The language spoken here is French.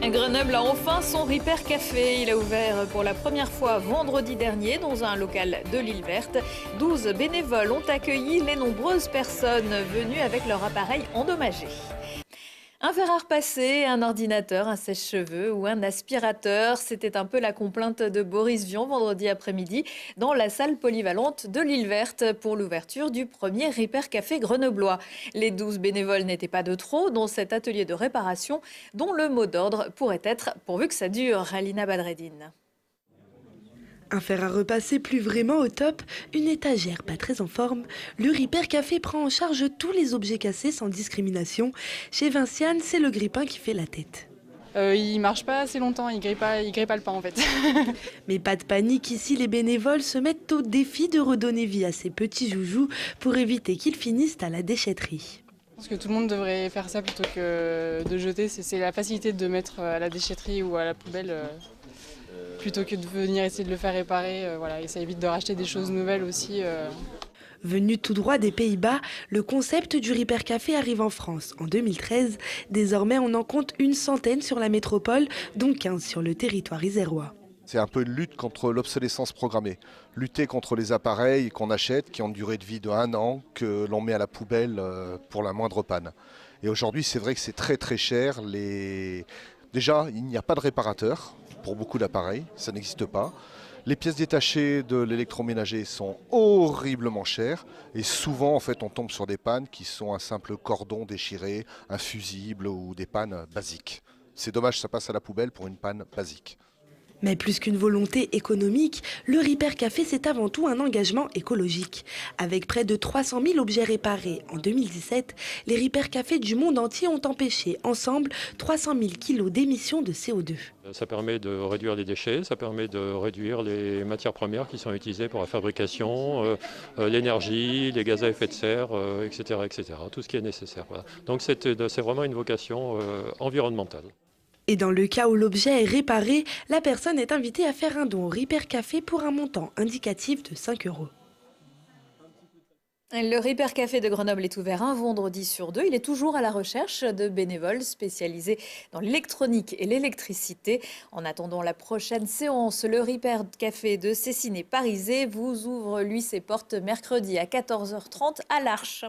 Grenoble a enfin son Ripper Café. Il a ouvert pour la première fois vendredi dernier dans un local de l'île Verte. 12 bénévoles ont accueilli les nombreuses personnes venues avec leur appareil endommagé. Un fer à repasser, un ordinateur, un sèche-cheveux ou un aspirateur, c'était un peu la complainte de Boris Vian vendredi après-midi dans la salle polyvalente de l'île Verte pour l'ouverture du premier Ripper Café grenoblois. Les 12 bénévoles n'étaient pas de trop dans cet atelier de réparation dont le mot d'ordre pourrait être « pourvu que ça dure », Alina Badreddine. Un fer à repasser plus vraiment au top, une étagère pas très en forme, le Ripper Café prend en charge tous les objets cassés sans discrimination. Chez Vinciane, c'est le grippin qui fait la tête. Il marche pas assez longtemps, il grille pas le pain en fait. Mais pas de panique, ici les bénévoles se mettent au défi de redonner vie à ces petits joujoux pour éviter qu'ils finissent à la déchetterie. Je pense que tout le monde devrait faire ça plutôt que de jeter. C'est la facilité de mettre à la déchetterie ou à la poubelle plutôt que de venir essayer de le faire réparer. Voilà. Et ça évite de racheter des choses nouvelles aussi. Venu tout droit des Pays-Bas, le concept du Ripper Café arrive en France en 2013. Désormais, on en compte une centaine sur la métropole, dont 15 sur le territoire isérois. C'est un peu une lutte contre l'obsolescence programmée. Lutter contre les appareils qu'on achète, qui ont une durée de vie de 1 an, que l'on met à la poubelle pour la moindre panne. Et aujourd'hui, c'est vrai que c'est très très cher. Déjà, il n'y a pas de réparateur pour beaucoup d'appareils, ça n'existe pas. Les pièces détachées de l'électroménager sont horriblement chères et souvent en fait on tombe sur des pannes qui sont un simple cordon déchiré, un fusible ou des pannes basiques. C'est dommage, ça passe à la poubelle pour une panne basique. Mais plus qu'une volonté économique, le Ripper Café, c'est avant tout un engagement écologique. Avec près de 300 000 objets réparés en 2017, les Ripper Café du monde entier ont empêché ensemble 300 000 kilos d'émissions de CO2. Ça permet de réduire les déchets, ça permet de réduire les matières premières qui sont utilisées pour la fabrication, l'énergie, les gaz à effet de serre, etc., etc., tout ce qui est nécessaire. Voilà. Donc c'est vraiment une vocation environnementale. Et dans le cas où l'objet est réparé, la personne est invitée à faire un don au Ripper Café pour un montant indicatif de 5 €. Le Ripper Café de Grenoble est ouvert un vendredi sur 2. Il est toujours à la recherche de bénévoles spécialisés dans l'électronique et l'électricité. En attendant la prochaine séance, le Ripper Café de Cessiné-Parisé vous ouvre, lui, ses portes mercredi à 14h30 à l'Arche.